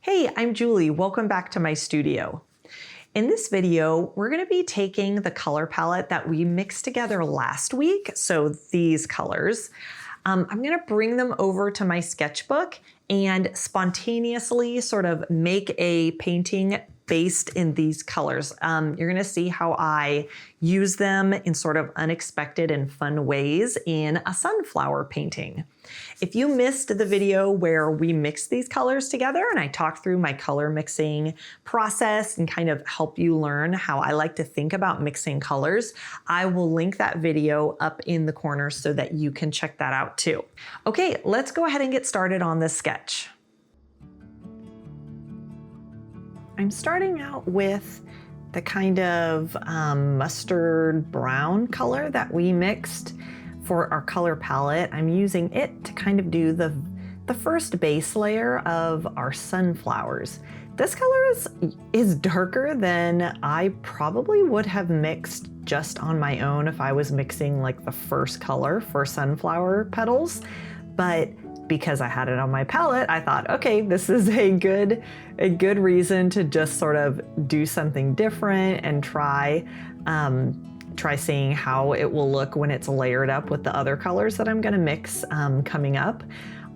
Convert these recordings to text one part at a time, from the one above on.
Hey, I'm Julie. Welcome back to my studio. In this video, we're going to be taking the color palette that we mixed together last week, so these colors. I'm going to bring them over to my sketchbook and spontaneously sort of make a painting based in these colors. You're going to see how I use them in sort of unexpected and fun ways in a sunflower painting. If you missed the video where we mixed these colors together and I talked through my color mixing process and kind of help you learn how I like to think about mixing colors, I will link that video up in the corner so that you can check that out too. Okay, let's go ahead and get started on this sketch. I'm starting out with the kind of mustard brown color that we mixed for our color palette. I'm using it to kind of do the first base layer of our sunflowers. This color is darker than I probably would have mixed just on my own if I was mixing like the first color for sunflower petals, but because I had it on my palette, I thought, okay, this is a good reason to just sort of do something different and try seeing how it will look when it's layered up with the other colors that I'm gonna mix coming up.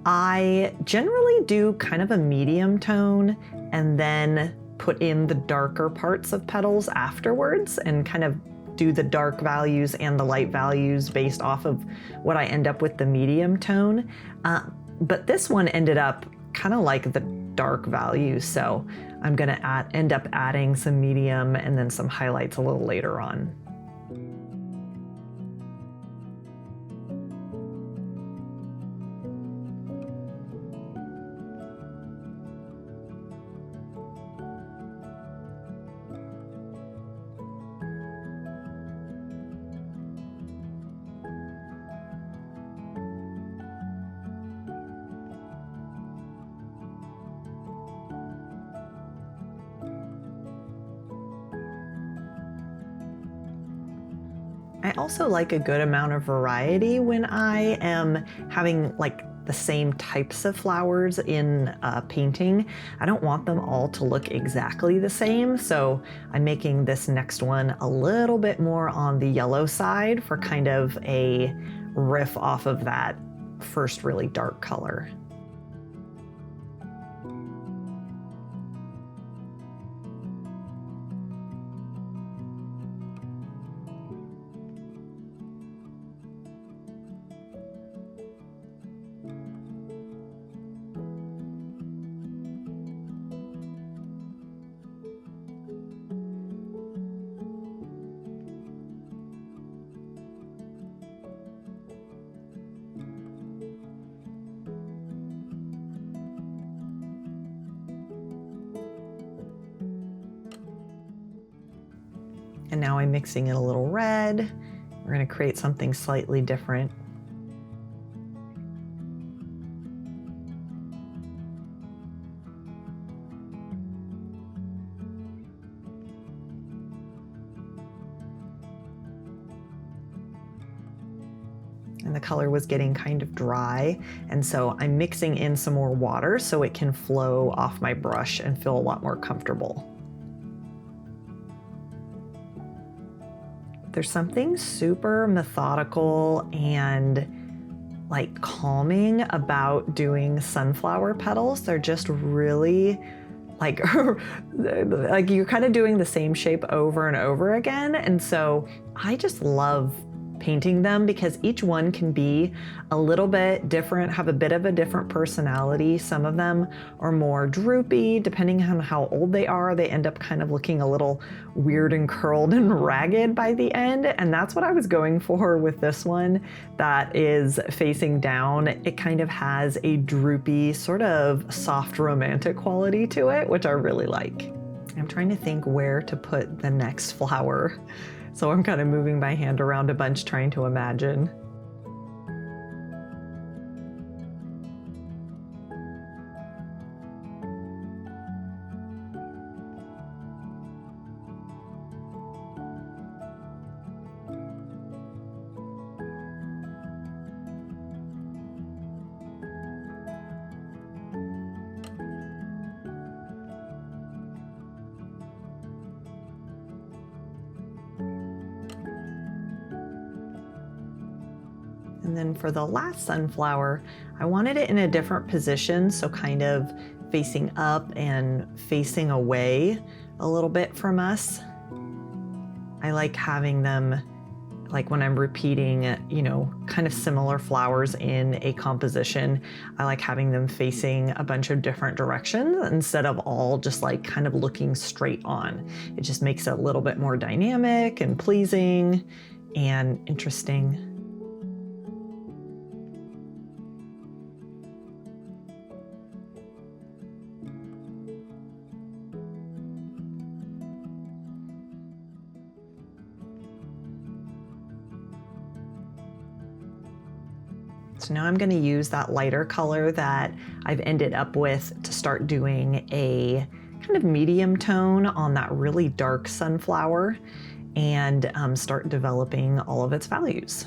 I generally do kind of a medium tone and then put in the darker parts of petals afterwards and kind of do the dark values and the light values based off of what I end up with the medium tone. But this one ended up kind of like the dark value, so I'm gonna end up adding some medium and then some highlights a little later on. I also like a good amount of variety when I am having like the same types of flowers in a painting. I don't want them all to look exactly the same, so I'm making this next one a little bit more on the yellow side for kind of a riff off of that first really dark color. And now I'm mixing in a little red. We're going to create something slightly different. And the color was getting kind of dry, and so I'm mixing in some more water so it can flow off my brush and feel a lot more comfortable. There's something super methodical and like calming about doing sunflower petals. They're just really like you're kind of doing the same shape over and over again. And so I just love painting them because each one can be a little bit different, have a bit of a different personality. Some of them are more droopy, depending on how old they are. They end up kind of looking a little weird and curled and ragged by the end. And that's what I was going for with this one that is facing down. It kind of has a droopy, sort of soft romantic quality to it, which I really like. I'm trying to think where to put the next flower. So I'm kind of moving my hand around a bunch trying to imagine. And then for the last sunflower, I wanted it in a different position, so kind of facing up and facing away a little bit from us. I like having them, like when I'm repeating, you know, kind of similar flowers in a composition, I like having them facing a bunch of different directions instead of all just like kind of looking straight on. It just makes it a little bit more dynamic and pleasing and interesting. So now I'm going to use that lighter color that I've ended up with to start doing a kind of medium tone on that really dark sunflower and start developing all of its values.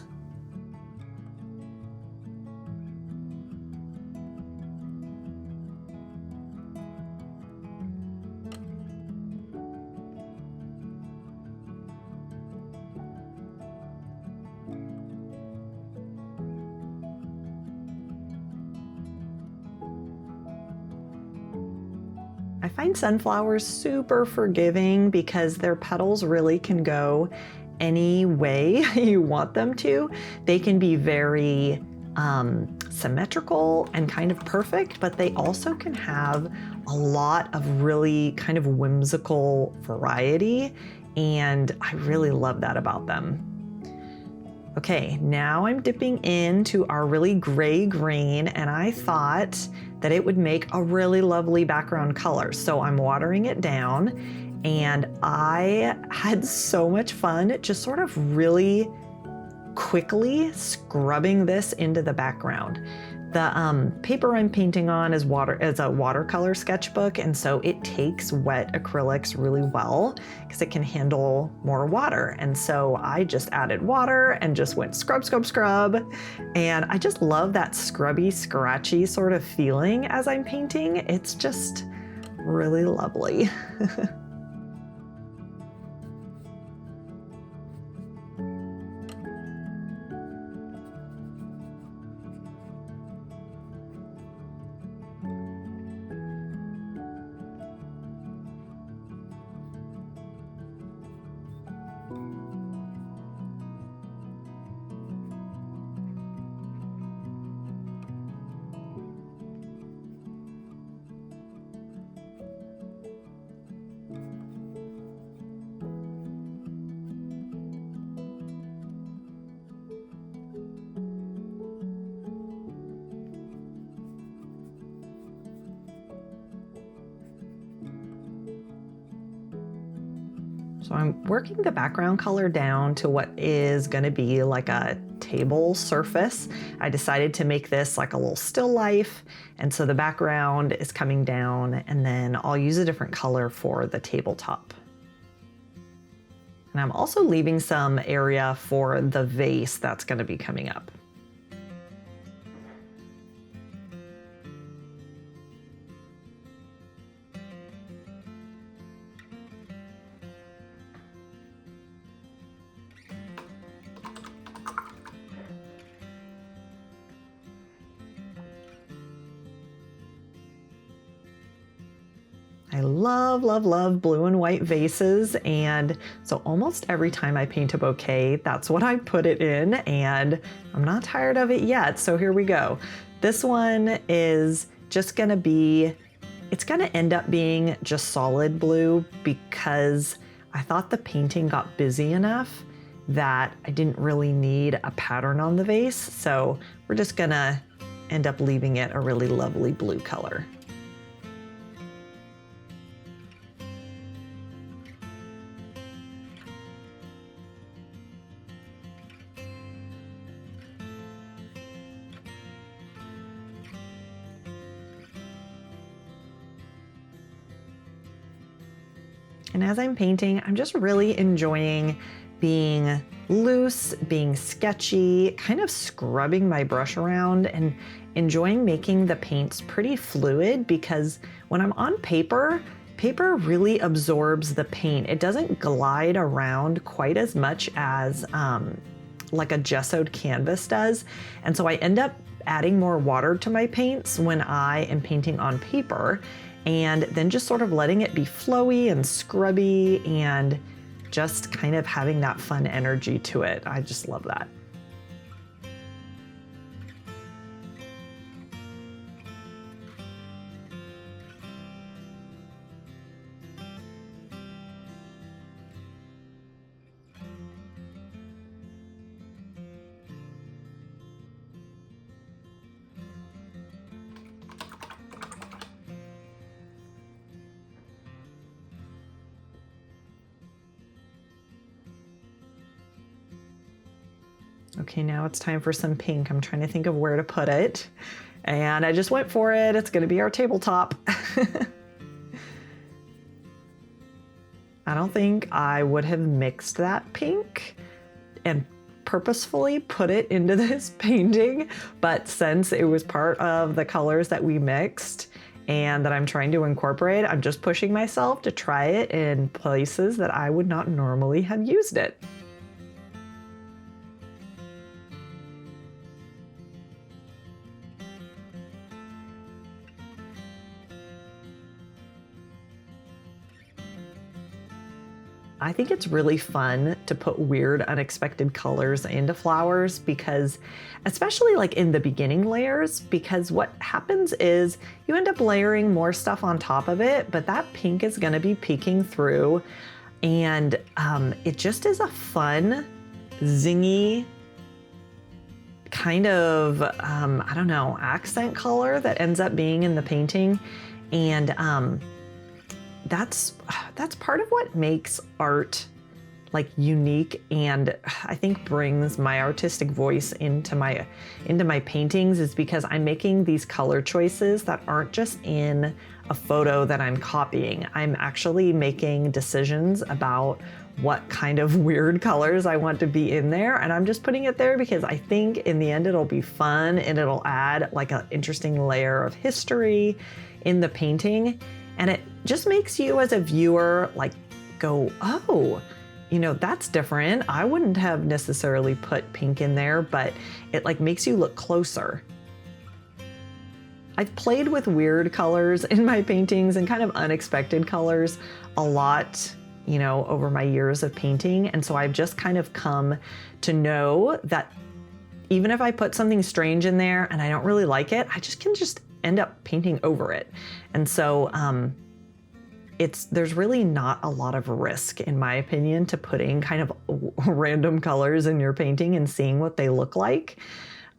I find sunflowers super forgiving because their petals really can go any way you want them to. They can be very symmetrical and kind of perfect, but they also can have a lot of really kind of whimsical variety, and I really love that about them. Okay, now I'm dipping into our really gray green, and I thought that it would make a really lovely background color. So I'm watering it down, and I had so much fun just sort of really quickly scrubbing this into the background. The paper I'm painting on is a watercolor sketchbook, and so it takes wet acrylics really well because it can handle more water. And so I just added water and just went scrub, scrub, scrub. And I just love that scrubby, scratchy sort of feeling as I'm painting. It's just really lovely. So I'm working the background color down to what is going to be like a table surface. I decided to make this like a little still life, and so the background is coming down, and then I'll use a different color for the tabletop. And I'm also leaving some area for the vase that's going to be coming up. I love, love, love blue and white vases, and so almost every time I paint a bouquet, that's what I put it in, and I'm not tired of it yet, so here we go. This one is just gonna be, it's gonna end up being just solid blue because I thought the painting got busy enough that I didn't really need a pattern on the vase, so we're just gonna end up leaving it a really lovely blue color. And as I'm painting, I'm just really enjoying being loose, being sketchy, kind of scrubbing my brush around and enjoying making the paints pretty fluid, because when I'm on paper, paper really absorbs the paint. It doesn't glide around quite as much as like a gessoed canvas does. And so I end up adding more water to my paints when I am painting on paper, and then just sort of letting it be flowy and scrubby and just kind of having that fun energy to it. I just love that. Okay, now it's time for some pink. I'm trying to think of where to put it. And I just went for it. It's gonna be our tabletop. I don't think I would have mixed that pink and purposefully put it into this painting, but since it was part of the colors that we mixed and that I'm trying to incorporate, I'm just pushing myself to try it in places that I would not normally have used it. I think it's really fun to put weird, unexpected colors into flowers because, especially like in the beginning layers, because what happens is you end up layering more stuff on top of it, but that pink is gonna be peeking through, and it just is a fun, zingy, kind of, I don't know, accent color that ends up being in the painting. And that's part of what makes art like unique, and I think brings my artistic voice into my paintings, is because I'm making these color choices that aren't just in a photo that I'm copying. I'm actually making decisions about what kind of weird colors I want to be in there, and I'm just putting it there because I think in the end it'll be fun and it'll add like an interesting layer of history in the painting. And it just makes you as a viewer like go, oh, you know, that's different. I wouldn't have necessarily put pink in there, but it like makes you look closer. I've played with weird colors in my paintings and kind of unexpected colors a lot, you know, over my years of painting. And so I've just kind of come to know that even if I put something strange in there and I don't really like it, I just can just end up painting over it. And so there's really not a lot of risk, in my opinion, to putting kind of random colors in your painting and seeing what they look like.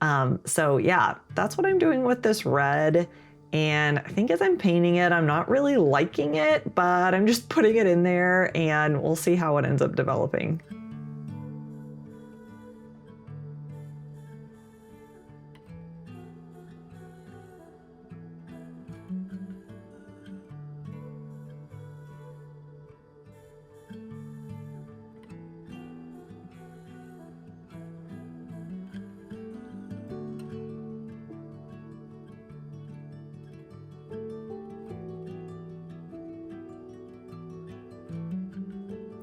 So yeah, that's what I'm doing with this red. And I think as I'm painting it, I'm not really liking it, but I'm just putting it in there and we'll see how it ends up developing.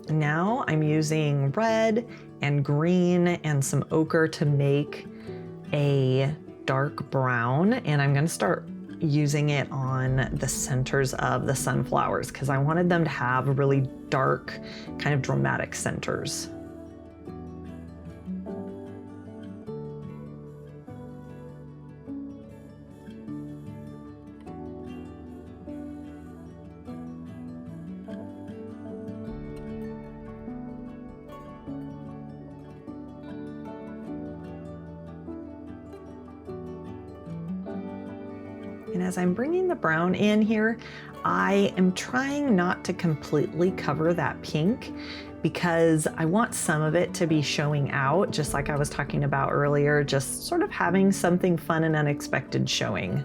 Now I'm using red and green and some ochre to make a dark brown, and I'm going to start using it on the centers of the sunflowers because I wanted them to have really dark, kind of dramatic centers. And as I'm bringing the brown in here, I am trying not to completely cover that pink because I want some of it to be showing out, just like I was talking about earlier, just sort of having something fun and unexpected showing.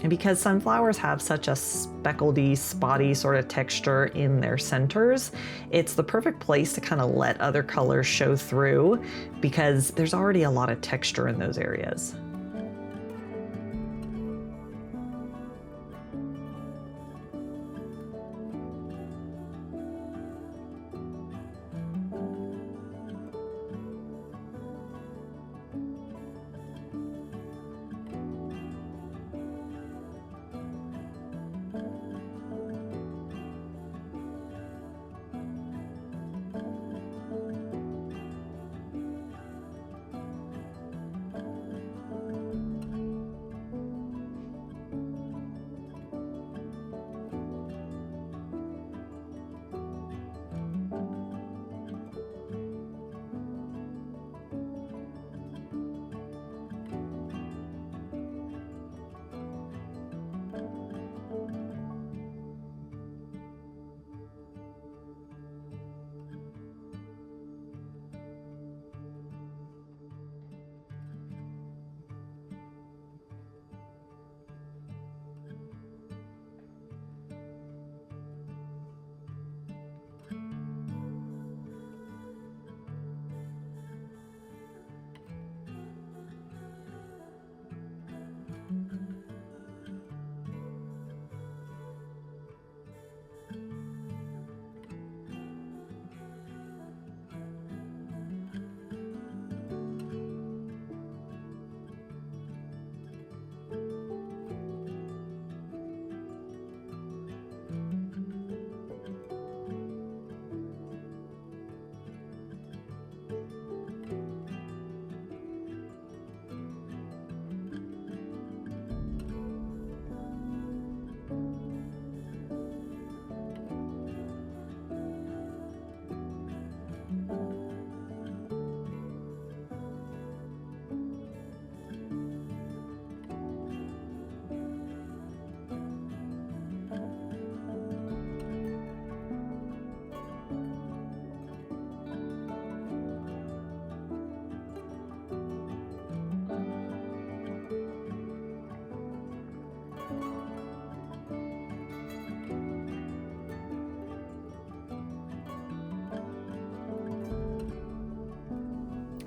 And because sunflowers have such a speckledy, spotty sort of texture in their centers, it's the perfect place to kind of let other colors show through because there's already a lot of texture in those areas.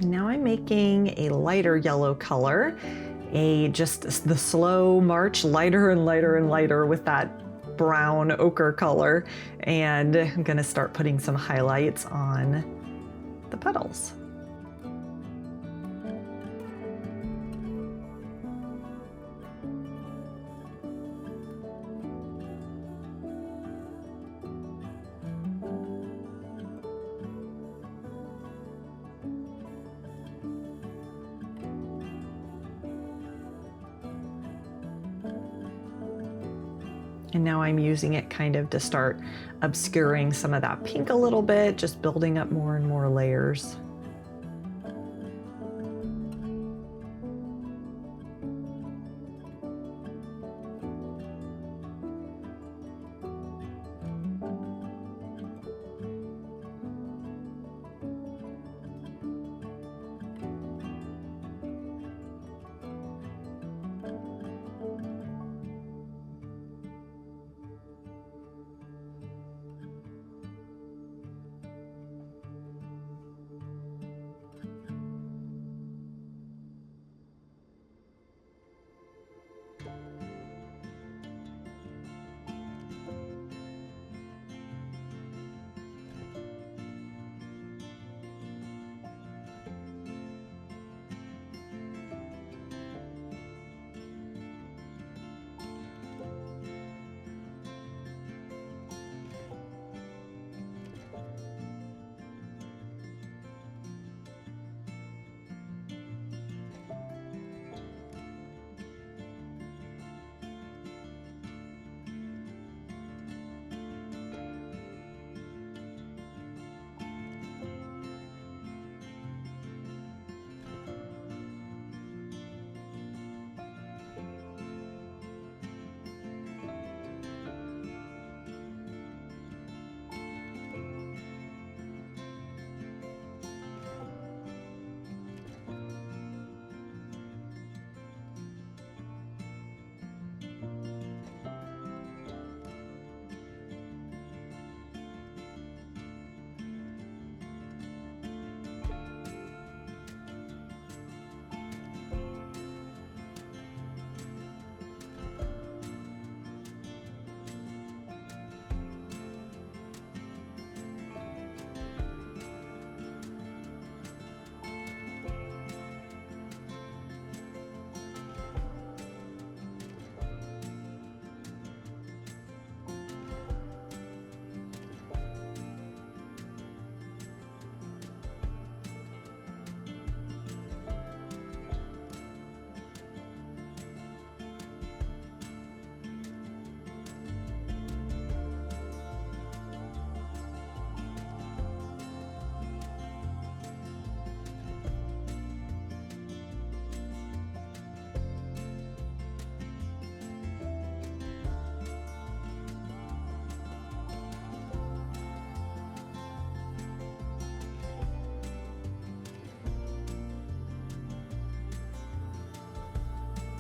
Now I'm making a lighter yellow color, just the slow march, lighter and lighter and lighter with that brown ochre color. And I'm gonna start putting some highlights on the petals. And now I'm using it kind of to start obscuring some of that pink a little bit, just building up more and more layers.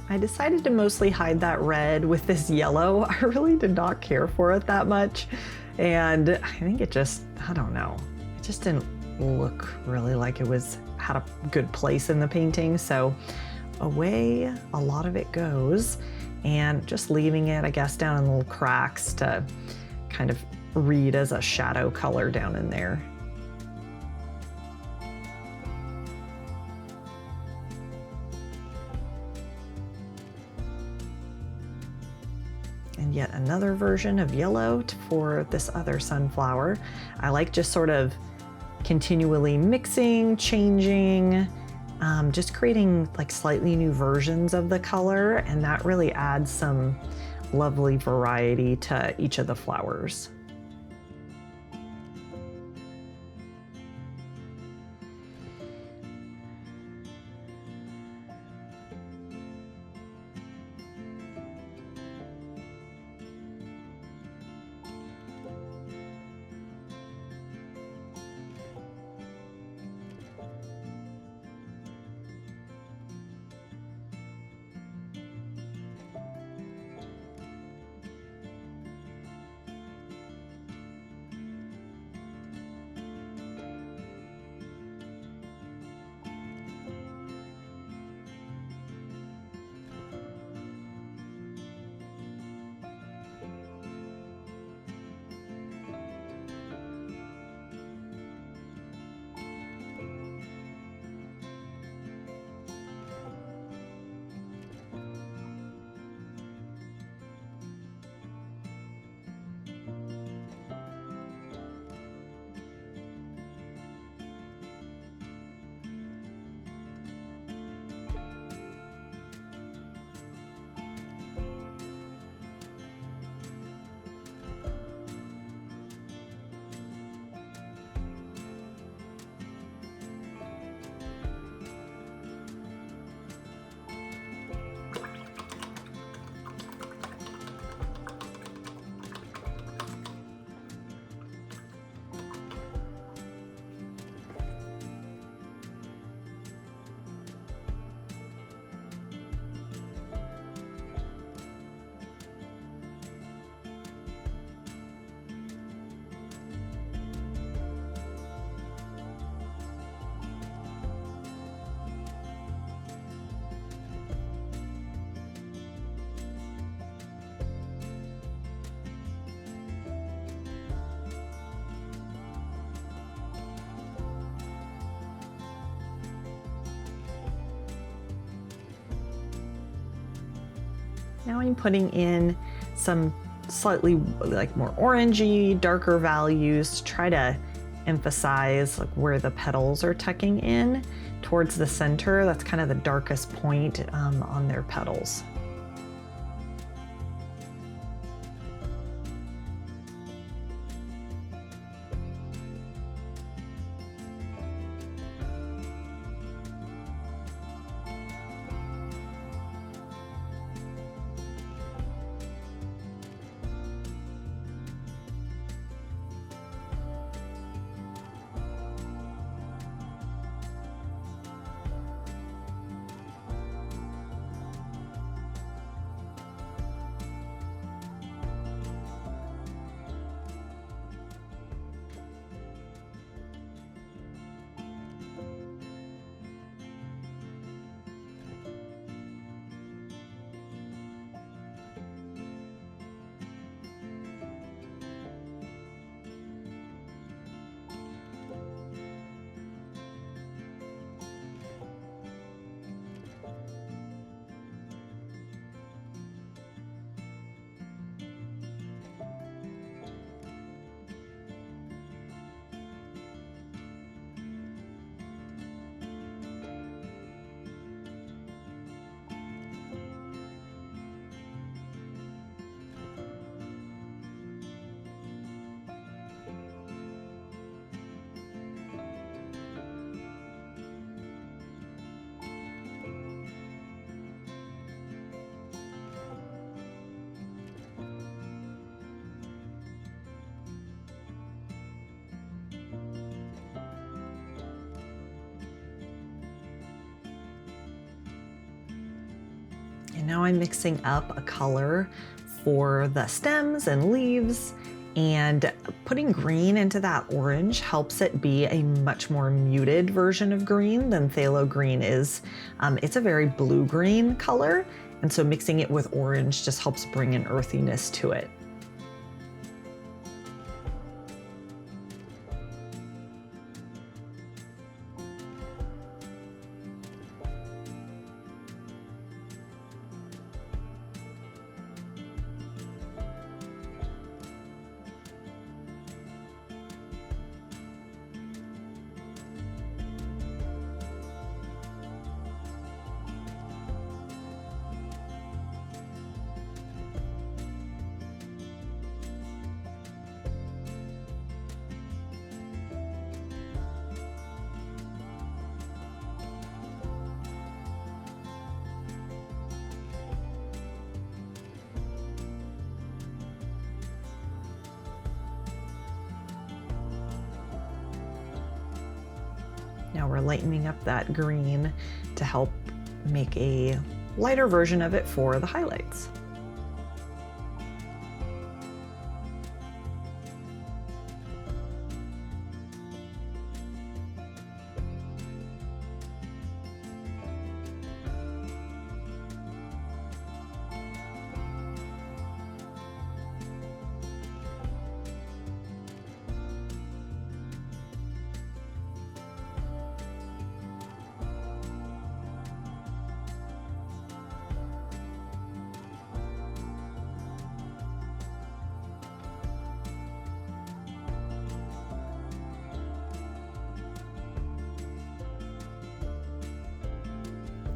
I decided to mostly hide that red with this yellow. I really did not care for it that much. And I think it just, I don't know, it just didn't look really like it had a good place in the painting. So away a lot of it goes, and just leaving it, I guess, down in little cracks to kind of read as a shadow color down in there. And yet another version of yellow for this other sunflower. I like just sort of continually mixing, changing, just creating like slightly new versions of the color, and that really adds some lovely variety to each of the flowers. Now I'm putting in some slightly like more orangey, darker values to try to emphasize like where the petals are tucking in towards the center. That's kind of the darkest point on their petals. And now I'm mixing up a color for the stems and leaves, and putting green into that orange helps it be a much more muted version of green than Phthalo Green is. It's a very blue-green color, and so mixing it with orange just helps bring an earthiness to it. Now we're lightening up that green to help make a lighter version of it for the highlights.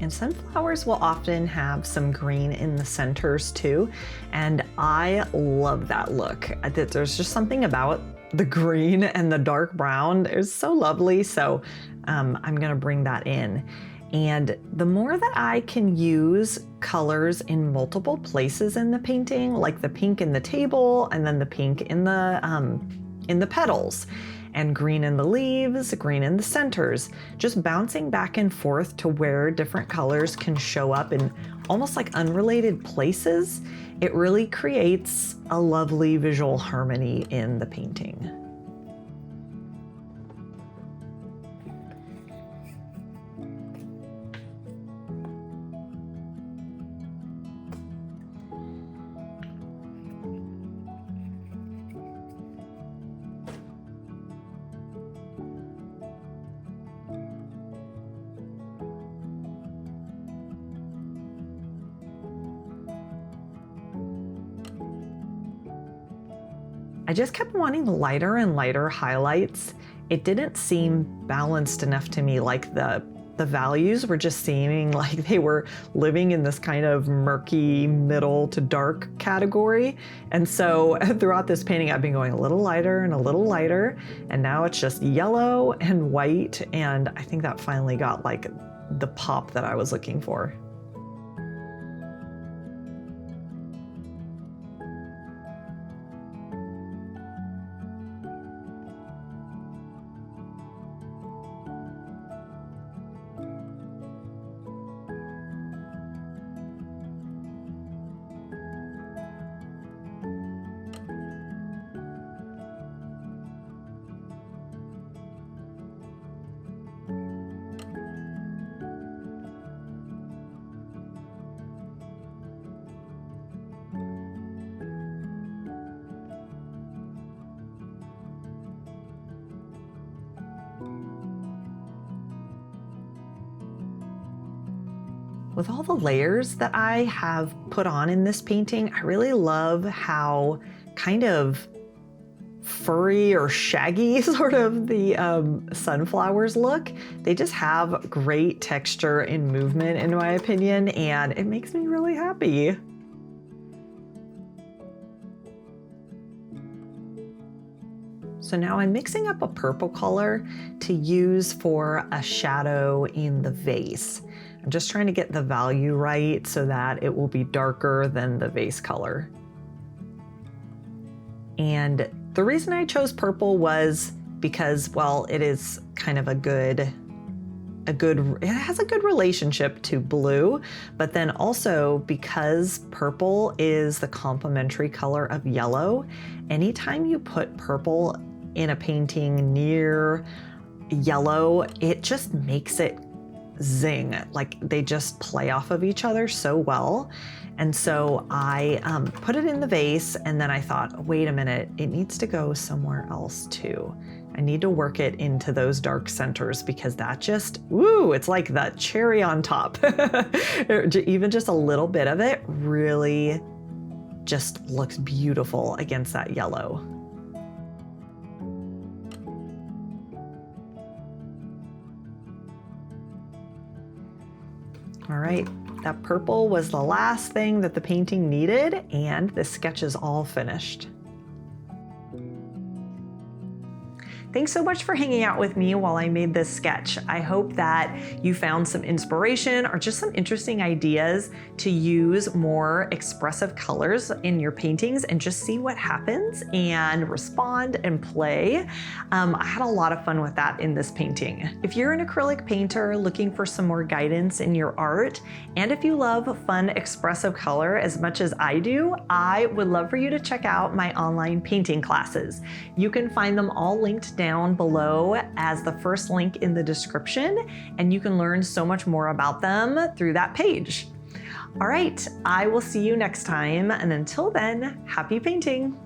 And sunflowers will often have some green in the centers too, and I love that look. There's just something about the green and the dark brown. It's so lovely, so I'm gonna bring that in. And the more that I can use colors in multiple places in the painting, like the pink in the table and then the pink in the petals, and green in the leaves, green in the centers, just bouncing back and forth to where different colors can show up in almost like unrelated places, it really creates a lovely visual harmony in the painting. I just kept wanting lighter and lighter highlights. It didn't seem balanced enough to me, like the values were just seeming like they were living in this kind of murky middle to dark category. And so throughout this painting, I've been going a little lighter and a little lighter, and now it's just yellow and white. And I think that finally got like the pop that I was looking for. With all the layers that I have put on in this painting, I really love how kind of furry or shaggy sort of the sunflowers look. They just have great texture and movement, in my opinion, and it makes me really happy. So now I'm mixing up a purple color to use for a shadow in the vase. I'm just trying to get the value right so that it will be darker than the vase color. And the reason I chose purple was because, well, it is kind of it has a good relationship to blue, but then also because purple is the complementary color of yellow, anytime you put purple in a painting near yellow, it just makes it zing. Like they just play off of each other so well. And so I put it in the vase, and then I thought, wait a minute, it needs to go somewhere else too. I need to work it into those dark centers because that just, woo, it's like the cherry on top. Even just a little bit of it really just looks beautiful against that yellow. All right, that purple was the last thing that the painting needed, and the sketch is all finished. Thanks so much for hanging out with me while I made this sketch. I hope that you found some inspiration or just some interesting ideas to use more expressive colors in your paintings and just see what happens and respond and play. I had a lot of fun with that in this painting. If you're an acrylic painter looking for some more guidance in your art, and if you love fun expressive color as much as I do, I would love for you to check out my online painting classes. You can find them all linked down below as the first link in the description, and you can learn so much more about them through that page. All right, I will see you next time, and until then, happy painting.